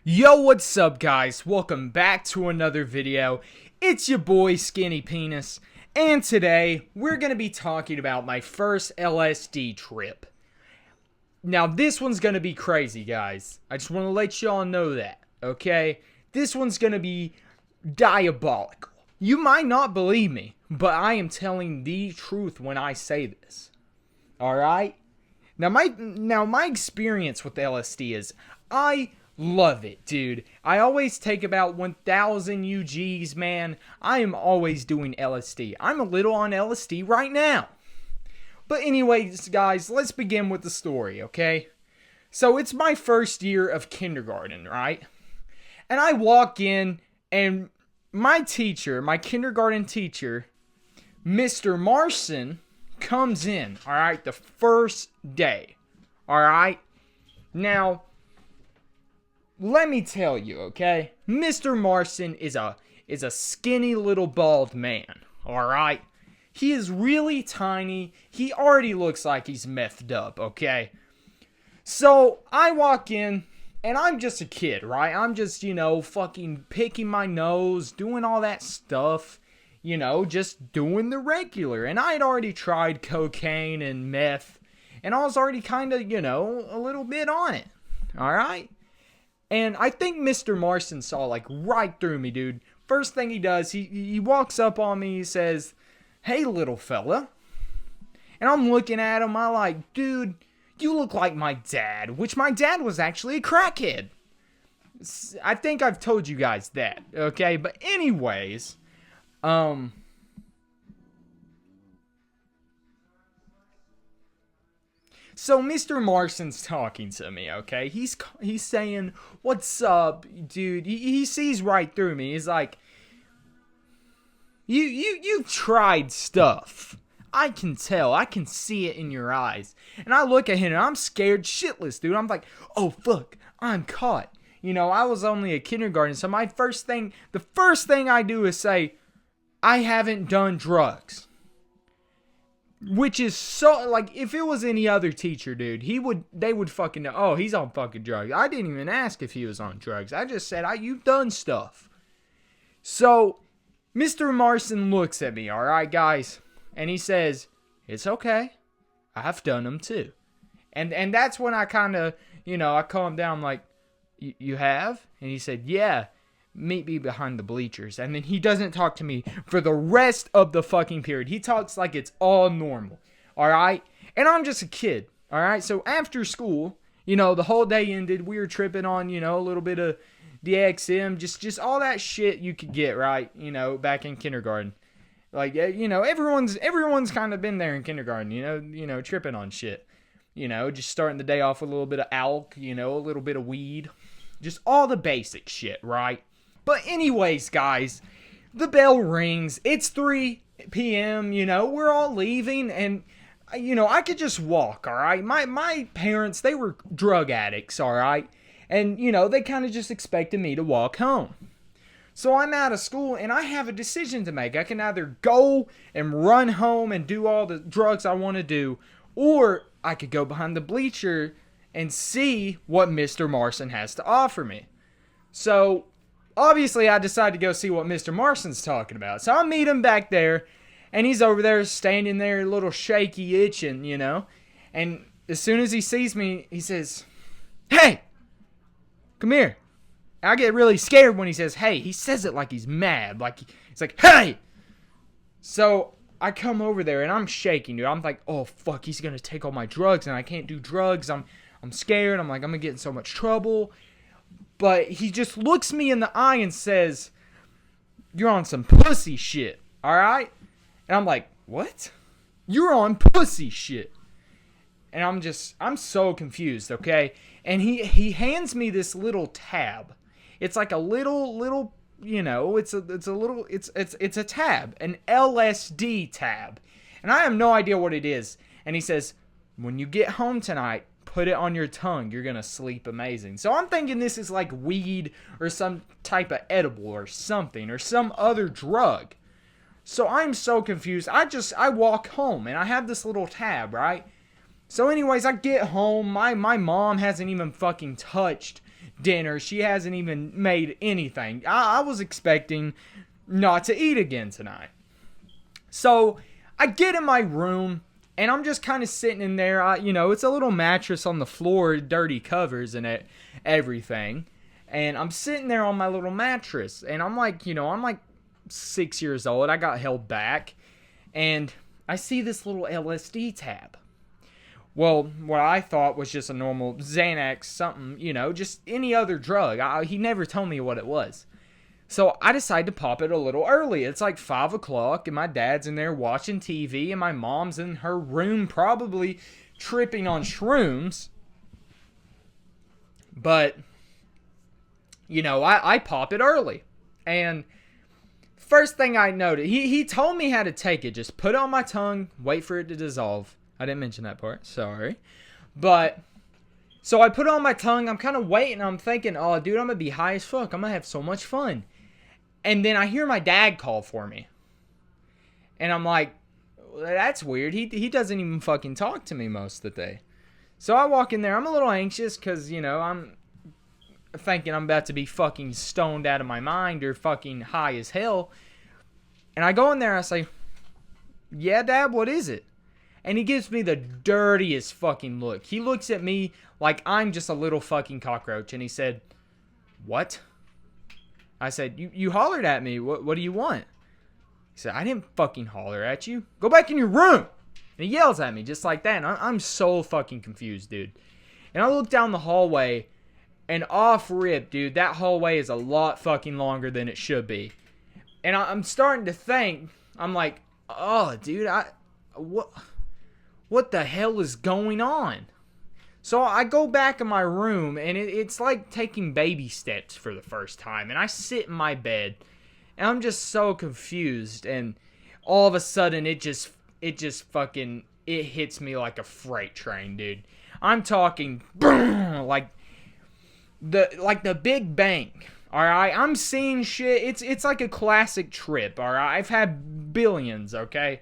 Yo, what's up guys? Welcome back to another video. It's your boy Skinny Penis, and today we're going to be talking about my first LSD trip. Now this one's going to be crazy, guys. I just want to let y'all know that, okay? This one's going to be diabolical. You might not believe me, but I am telling the truth when I say this. Alright? Now my experience with LSD is I love it, dude. I always take about 1,000 UGs, man. I am always doing LSD. I'm a little on LSD right now. But anyways, guys, let's begin with the story, okay? So it's my first year of kindergarten, right? And I walk in, and my teacher, my kindergarten teacher, Mr. Marson, comes in, alright, the first day, alright? Now, let me tell you, okay? Mr. Marson is a skinny little bald man, alright? He is really tiny. He already looks like he's methed up, okay? So, I walk in, and I'm just a kid, right? I'm just, fucking picking my nose, doing all that stuff, just doing the regular. And I had already tried cocaine and meth, and I was already kind of, a little bit on it, alright? And I think Mr. Marson saw, right through me, dude. First thing he does, he walks up on me, he says, "Hey, little fella." And I'm looking at him, I'm like, "Dude, you look like my dad," which my dad was actually a crackhead. I think I've told you guys that, okay? But anyways, so Mr. Marson's talking to me, okay? He's saying, "What's up, dude?" He sees right through me. He's like, You've tried stuff. I can tell. I can see it in your eyes." And I look at him and I'm scared shitless, dude. I'm like, "Oh fuck, I'm caught." I was only a kindergarten, so the first thing I do is say, "I haven't done drugs." Which is so, if it was any other teacher, dude, they would fucking know, "Oh, he's on fucking drugs." I didn't even ask if he was on drugs. I just said, "You've done stuff." So, Mr. Marson looks at me, alright, guys, and he says, "It's okay. I've done them too." And that's when I kind of, I calm down, like, You have?" And he said, "Yeah. Meet me behind the bleachers." And then he doesn't talk to me for the rest of the fucking period. He talks like it's all normal. Alright? And I'm just a kid. Alright? So after school, the whole day ended. We were tripping on, a little bit of DXM. Just all that shit you could get, right? Back in kindergarten. Everyone's kind of been there in kindergarten, tripping on shit. Just starting the day off with a little bit of alk, a little bit of weed. Just all the basic shit, right? But anyways, guys, the bell rings. It's 3 p.m., we're all leaving, and, I could just walk, alright? My parents, they were drug addicts, alright? And, they kind of just expected me to walk home. So I'm out of school, and I have a decision to make. I can either go and run home and do all the drugs I want to do, or I could go behind the bleacher and see what Mr. Marson has to offer me. So, obviously, I decided to go see what Mr. Marson's talking about. So I meet him back there, and he's over there standing there a little shaky, itching, And as soon as he sees me, he says, "Hey, come here." I get really scared when he says, "Hey." He says it like he's mad. He's like, "Hey!" So I come over there, and I'm shaking, dude. I'm like, "Oh, fuck, he's going to take all my drugs, and I can't do drugs. I'm scared. I'm like, I'm going to get in so much trouble." But he just looks me in the eye and says, "You're on some pussy shit, alright?" And I'm like, "What?" "You're on pussy shit." And I'm so confused, okay? And he hands me this little tab. It's like a little, it's a tab, an LSD tab. And I have no idea what it is. And he says, "When you get home tonight, put it on your tongue. You're going to sleep amazing." So I'm thinking this is like weed or some type of edible or something or some other drug. So I'm so confused. I walk home and I have this little tab, right? So anyways, I get home. My mom hasn't even fucking touched dinner. She hasn't even made anything. I was expecting not to eat again tonight. So I get in my room, and I'm just kind of sitting in there. It's a little mattress on the floor, dirty covers and everything. And I'm sitting there on my little mattress, and I'm like 6 years old. I got held back, and I see this little LSD tab. Well, what I thought was just a normal Xanax, something, just any other drug. He never told me what it was. So I decided to pop it a little early. It's like 5 o'clock, and my dad's in there watching TV, and my mom's in her room probably tripping on shrooms. But, I pop it early. And first thing I noticed, he told me how to take it. Just put it on my tongue, wait for it to dissolve. I didn't mention that part, sorry. But, so I put it on my tongue, I'm kind of waiting, I'm thinking, oh dude, I'm going to be high as fuck, I'm going to have so much fun. And then I hear my dad call for me. And I'm like, well, that's weird, he doesn't even fucking talk to me most of the day. So I walk in there, I'm a little anxious, because, I'm thinking I'm about to be fucking stoned out of my mind, or fucking high as hell. And I go in there, I say, yeah dad, what is it? And he gives me the dirtiest fucking look. He looks at me like I'm just a little fucking cockroach. And he said, what? I said, you hollered at me. What do you want? He said, I didn't fucking holler at you. Go back in your room. And he yells at me just like that. And I'm so fucking confused, dude. And I look down the hallway. And off rip, dude, that hallway is a lot fucking longer than it should be. And I'm starting to think. I'm like, oh, dude, what the hell is going on? So I go back in my room, and it's like taking baby steps for the first time. And I sit in my bed, and I'm just so confused. And all of a sudden, it just fucking, it hits me like a freight train, dude. I'm talking, boom, like the Big Bang. Alright, I'm seeing shit. It's like a classic trip, alright? I've had billions, okay?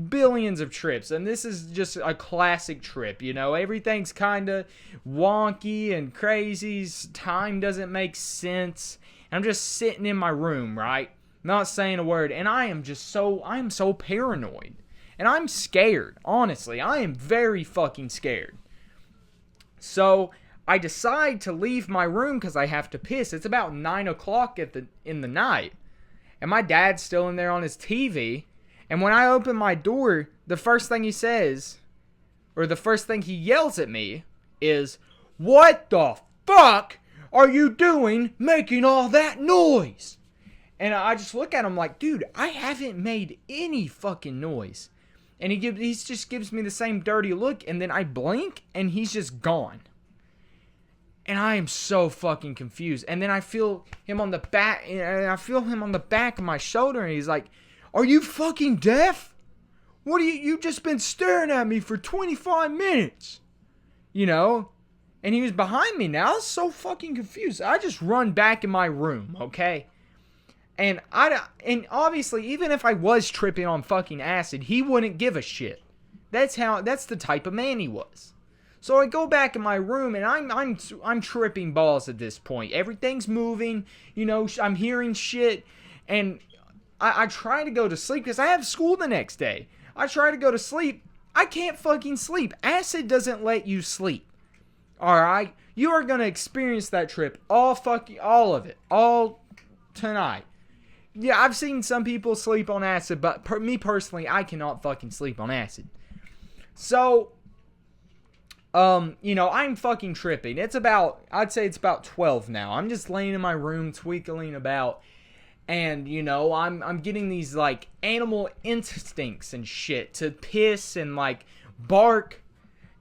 Billions of trips, and this is just a classic trip. Everything's kind of wonky and crazy. Time doesn't make sense. I'm just sitting in my room, right, not saying a word, and I'm so paranoid, and I'm scared. Honestly, I am very fucking scared. So I decide to leave my room because I have to piss. It's about 9 o'clock in the night, and my dad's still in there on his TV. And when I open my door, the first thing he says, or the first thing he yells at me, is, what the fuck are you doing making all that noise? And I just look at him like, dude, I haven't made any fucking noise. And he just gives me the same dirty look, and then I blink, and he's just gone. And I am so fucking confused. And then I feel him on the back, of my shoulder, and he's like, are you fucking deaf? What you just been staring at me for 25 minutes. And he was behind me now. I was so fucking confused. I just run back in my room, okay? And obviously, even if I was tripping on fucking acid, he wouldn't give a shit. That's the type of man he was. So I go back in my room, and I'm tripping balls at this point. Everything's moving, I'm hearing shit, and I try to go to sleep because I have school the next day. I try to go to sleep. I can't fucking sleep. Acid doesn't let you sleep. Alright? You are going to experience that trip all of it. All tonight. Yeah, I've seen some people sleep on acid, but me personally, I cannot fucking sleep on acid. So, I'm fucking tripping. I'd say it's about 12 now. I'm just laying in my room, twinkling about. And, I'm getting these, like, animal instincts and shit to piss and, like, bark.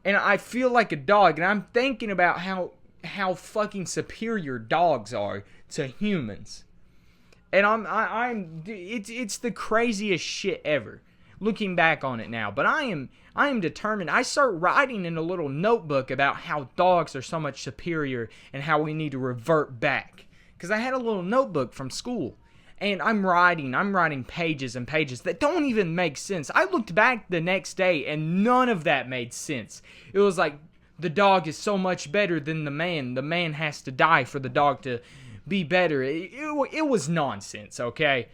And I feel like a dog. And I'm thinking about how fucking superior dogs are to humans. And it's the craziest shit ever. Looking back on it now. But I am determined. I start writing in a little notebook about how dogs are so much superior and how we need to revert back. Because I had a little notebook from school. And I'm writing pages and pages that don't even make sense. I looked back the next day and none of that made sense. It was like the dog is so much better than the man. The man has to die for the dog to be better. It was nonsense, okay?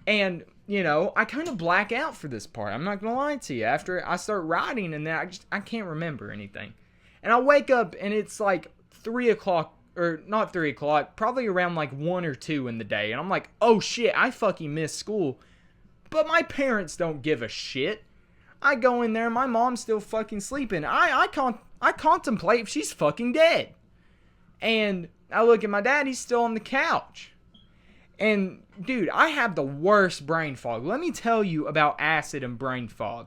And, you know, I kind of black out for this part. I'm not going to lie to you. After I start writing and then I can't remember anything. And I wake up and it's like 3 o'clock, or not 3 o'clock, probably around like 1 or 2 in the day. And I'm like, oh shit, I fucking missed school. But my parents don't give a shit. I go in there, my mom's still fucking sleeping. I contemplate if she's fucking dead. And I look at my dad, he's still on the couch. And, dude, I have the worst brain fog. Let me tell you about acid and brain fog.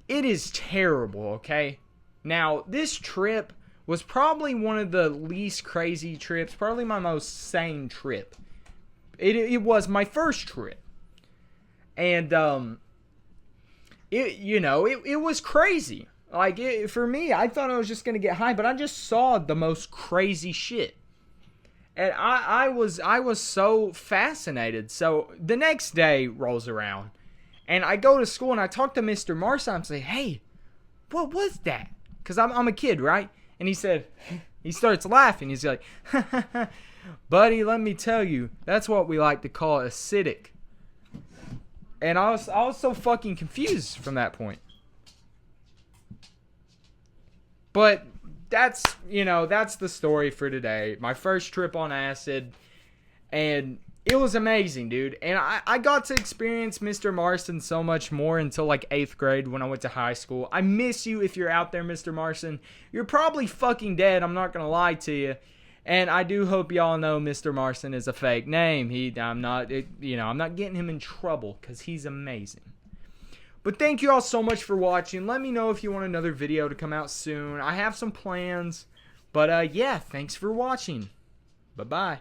It is terrible, okay? Now, this trip was probably one of the least crazy trips, probably my most sane trip. It was my first trip. And, it was crazy. Like, for me, I thought I was just going to get high, but I just saw the most crazy shit. And I was so fascinated. So the next day rolls around, and I go to school, and I talk to Mr. Marson. I'm say, hey, what was that? Because I'm a kid, right? And he starts laughing. He's like, buddy, let me tell you, that's what we like to call acidic. And I was so fucking confused from that point. But that's the story for today. My first trip on acid. And it was amazing, dude. And I got to experience Mr. Marson so much more until like 8th grade when I went to high school. I miss you if you're out there, Mr. Marson. You're probably fucking dead, I'm not going to lie to you. And I do hope y'all know Mr. Marson is a fake name. I'm not getting him in trouble because he's amazing. But thank you all so much for watching. Let me know if you want another video to come out soon. I have some plans. But yeah, thanks for watching. Bye-bye.